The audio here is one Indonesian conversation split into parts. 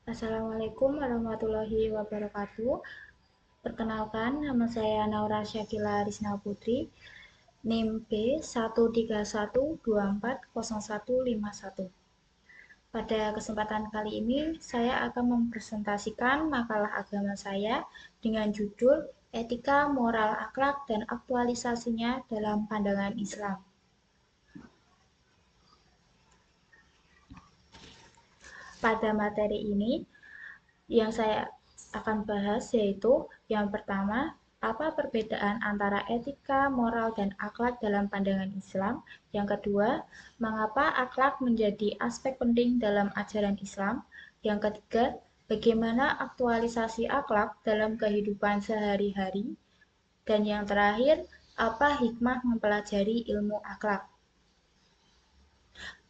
Assalamualaikum warahmatullahi wabarakatuh. Perkenalkan, nama saya Naura Syakila Rizna Putri, NIM B131240151. Pada kesempatan kali ini, saya akan mempresentasikan makalah agama saya dengan judul Etika, Moral, Akhlak, dan Aktualisasinya dalam Pandangan Islam. Pada materi ini, yang saya akan bahas yaitu yang pertama, apa perbedaan antara etika, moral, dan akhlak dalam pandangan Islam? Yang kedua, mengapa akhlak menjadi aspek penting dalam ajaran Islam? Yang ketiga, bagaimana aktualisasi akhlak dalam kehidupan sehari-hari? Dan yang terakhir, apa hikmah mempelajari ilmu akhlak?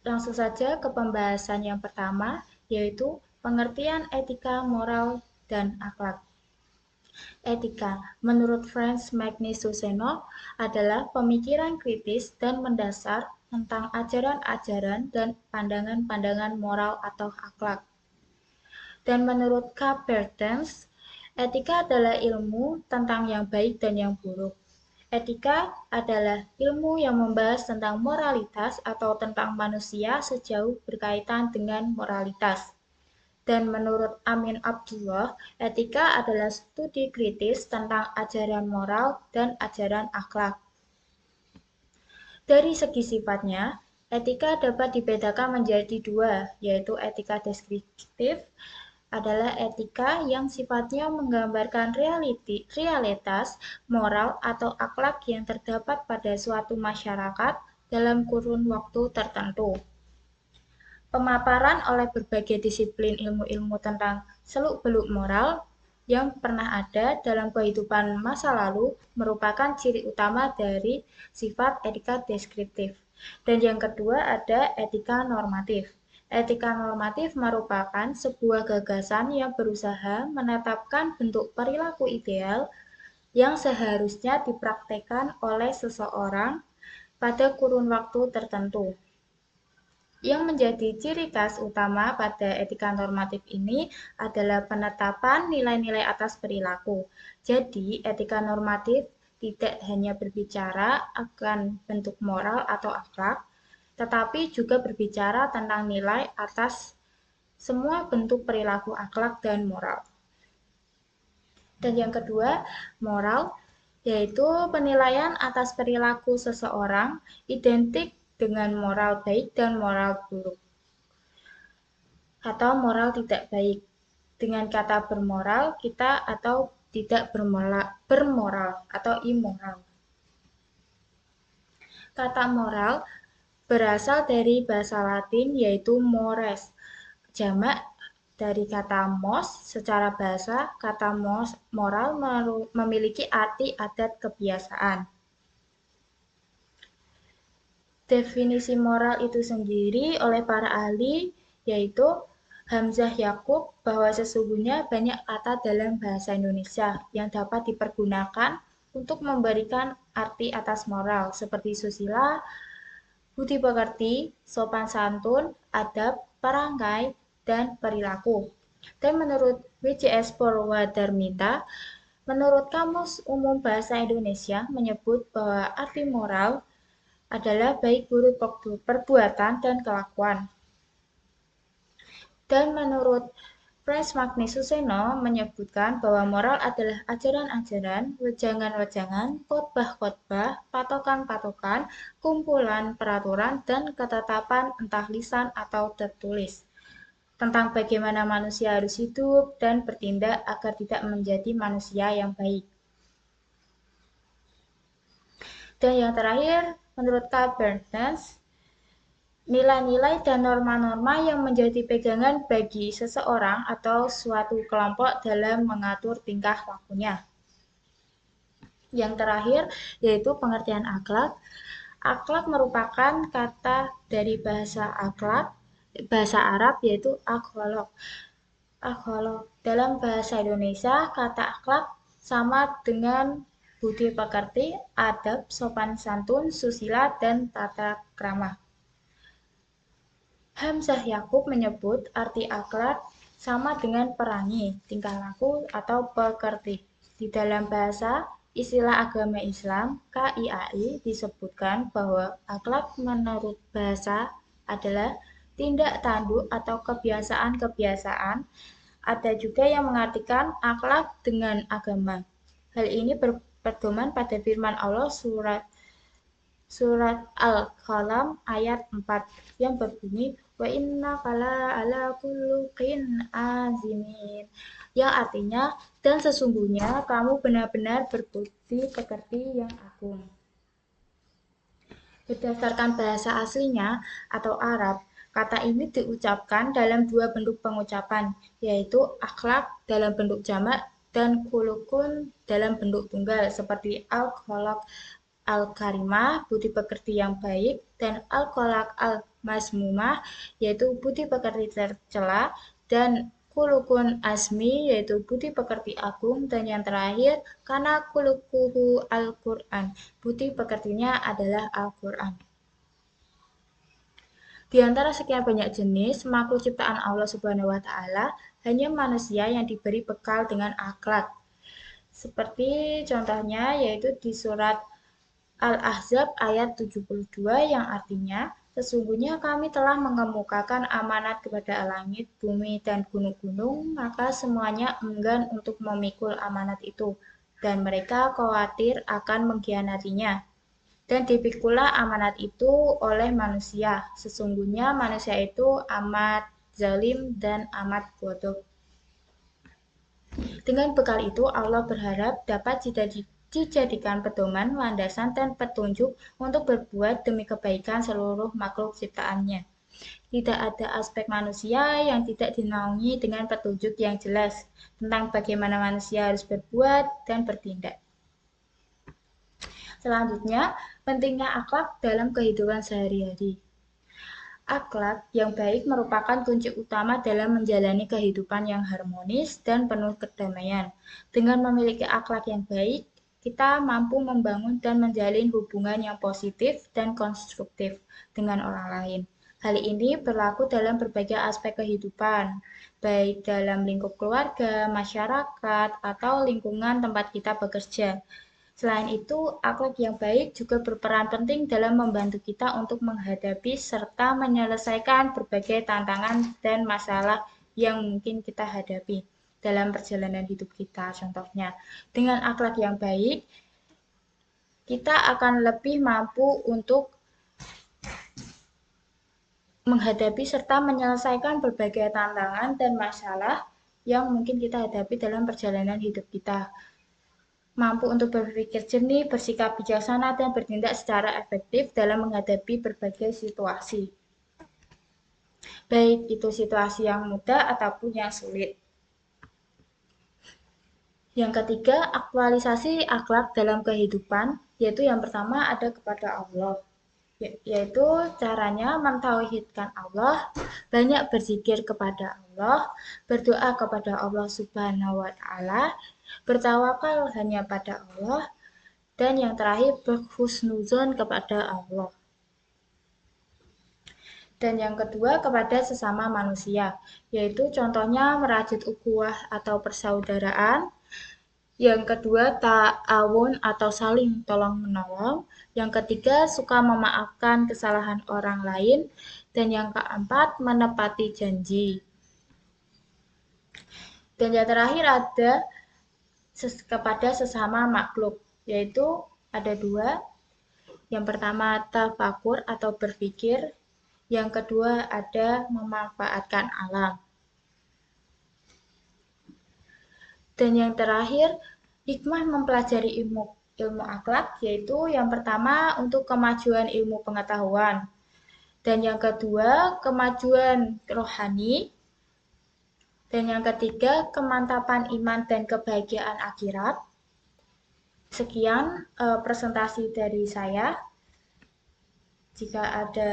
Langsung saja ke pembahasan yang pertama, yaitu pengertian etika, moral, dan akhlak. Etika, menurut Franz Magnus Suseno, adalah pemikiran kritis dan mendasar tentang ajaran-ajaran dan pandangan-pandangan moral atau akhlak. Dan menurut K. Bertens, etika adalah ilmu tentang yang baik dan yang buruk. Etika adalah ilmu yang membahas tentang moralitas atau tentang manusia sejauh berkaitan dengan moralitas. Dan menurut Amin Abdullah, etika adalah studi kritis tentang ajaran moral dan ajaran akhlak. Dari segi sifatnya, etika dapat dibedakan menjadi dua, yaitu etika deskriptif adalah etika yang sifatnya menggambarkan realitas, moral, atau akhlak yang terdapat pada suatu masyarakat dalam kurun waktu tertentu. Pemaparan oleh berbagai disiplin ilmu-ilmu tentang seluk-beluk moral yang pernah ada dalam kehidupan masa lalu merupakan ciri utama dari sifat etika deskriptif. Dan yang kedua ada etika normatif. Etika normatif merupakan sebuah gagasan yang berusaha menetapkan bentuk perilaku ideal yang seharusnya dipraktekkan oleh seseorang pada kurun waktu tertentu. Yang menjadi ciri khas utama pada etika normatif ini adalah penetapan nilai-nilai atas perilaku. Jadi, etika normatif tidak hanya berbicara akan bentuk moral atau akhlak, tetapi juga berbicara tentang nilai atas semua bentuk perilaku akhlak dan moral. Dan yang kedua, moral, yaitu penilaian atas perilaku seseorang identik dengan moral baik dan moral buruk, atau moral tidak baik. Dengan kata bermoral, kita atau tidak bermoral atau immoral. Kata moral berasal dari bahasa Latin yaitu mores, jamak dari kata mos. Secara bahasa, kata moral memiliki arti adat kebiasaan. Definisi moral itu sendiri oleh para ahli yaitu Hamzah Yakub bahwa sesungguhnya banyak kata dalam bahasa Indonesia yang dapat dipergunakan untuk memberikan arti atas moral seperti susila, budi pekerti, sopan santun, adab, perangkai, dan perilaku. Dan menurut WCS Purwadarmita, menurut Kamus Umum Bahasa Indonesia menyebut bahwa arti moral adalah baik buruk perbuatan dan kelakuan. Dan menurut Franz Magnus Suseno menyebutkan bahwa moral adalah ajaran-ajaran, wejangan-wejangan, khotbah-khotbah, patokan-patokan, kumpulan peraturan, dan ketetapan entah lisan atau tertulis tentang bagaimana manusia harus hidup dan bertindak agar tidak menjadi manusia yang baik. Dan yang terakhir, menurut Karl Bertens, nilai-nilai dan norma-norma yang menjadi pegangan bagi seseorang atau suatu kelompok dalam mengatur tingkah lakunya. Yang terakhir, yaitu pengertian akhlak. Akhlak merupakan kata dari bahasa Arab yaitu akhlak. Akhlak. Dalam bahasa Indonesia, kata akhlak sama dengan budi pekerti, adab, sopan santun, susila, dan tata krama. Hamzah Yakub menyebut arti akhlak sama dengan perangi, tingkah laku, atau pekerti. Di dalam bahasa istilah agama Islam, KIAI disebutkan bahwa akhlak menurut bahasa adalah tindak tanduk atau kebiasaan-kebiasaan. Ada juga yang mengartikan akhlak dengan agama. Hal ini berpedoman pada firman Allah surat Al-Qalam ayat 4 yang berbunyi wa inna kala ala khuluqin azimin, yang artinya dan sesungguhnya kamu benar-benar berbudi pekerti yang agung. Berdasarkan bahasa aslinya atau Arab, kata ini diucapkan dalam dua bentuk pengucapan, yaitu akhlak dalam bentuk jamak dan khuluqun dalam bentuk tunggal, seperti al-kholak al-karimah, budi pekerti yang baik, dan al-kholak al-masmumah, yaitu budi pekerti tercela, dan kulukun asmi, yaitu budi pekerti agung, dan yang terakhir, karena kulukuhu al-Quran, budi pekertinya adalah Al-Quran. Di antara sekian banyak jenis makhluk ciptaan Allah Subhanahu wa Ta'ala, hanya manusia yang diberi bekal dengan akhlak. Seperti contohnya yaitu di surat Al-Ahzab ayat 72 yang artinya, sesungguhnya kami telah mengemukakan amanat kepada langit, bumi, dan gunung-gunung, maka semuanya enggan untuk memikul amanat itu, dan mereka khawatir akan mengkhianatinya. Dan dipikulah amanat itu oleh manusia. Sesungguhnya manusia itu amat zalim dan amat bodoh. Dengan bekal itu, Allah berharap dapat dijadikan pedoman, landasan, dan petunjuk untuk berbuat demi kebaikan seluruh makhluk ciptaannya. Tidak ada aspek manusia yang tidak dinaungi dengan petunjuk yang jelas tentang bagaimana manusia harus berbuat dan bertindak. Selanjutnya, pentingnya akhlak dalam kehidupan sehari-hari. Akhlak yang baik merupakan kunci utama dalam menjalani kehidupan yang harmonis dan penuh kedamaian. Dengan memiliki akhlak yang baik, kita mampu membangun dan menjalin hubungan yang positif dan konstruktif dengan orang lain. Hal ini berlaku dalam berbagai aspek kehidupan, baik dalam lingkup keluarga, masyarakat, atau lingkungan tempat kita bekerja. Selain itu, akhlak yang baik juga berperan penting dalam membantu kita untuk menghadapi serta menyelesaikan berbagai tantangan dan masalah yang mungkin kita hadapi dalam perjalanan hidup kita. Contohnya, dengan akhlak yang baik, kita akan lebih mampu untuk menghadapi serta menyelesaikan berbagai tantangan dan masalah yang mungkin kita hadapi dalam perjalanan hidup kita. Mampu untuk berpikir jernih, bersikap bijaksana, dan bertindak secara efektif dalam menghadapi berbagai situasi. Baik itu situasi yang mudah ataupun yang sulit. Yang ketiga, aktualisasi akhlak dalam kehidupan, yaitu yang pertama ada kepada Allah. Yaitu caranya mentauhidkan Allah, banyak berzikir kepada Allah, berdoa kepada Allah Subhanahu wa Ta'ala, bertawakal hanya pada Allah, dan yang terakhir berhusnuzon kepada Allah. Dan yang kedua kepada sesama manusia, yaitu contohnya merajut ukhuwah atau persaudaraan. Yang kedua ta'awun atau saling tolong menolong. Yang ketiga suka memaafkan kesalahan orang lain. Dan yang keempat menepati janji. Dan yang terakhir ada kepada sesama makhluk, yaitu ada dua. Yang pertama tafakur atau berpikir. Yang kedua ada memanfaatkan alam. Dan yang terakhir, hikmah mempelajari ilmu akhlak, yaitu yang pertama untuk kemajuan ilmu pengetahuan. Dan yang kedua, kemajuan rohani. Dan yang ketiga, kemantapan iman dan kebahagiaan akhirat. Sekian presentasi dari saya. Jika ada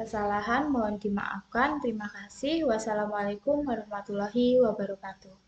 kesalahan mohon dimaafkan. Terima kasih. Wassalamualaikum warahmatullahi wabarakatuh.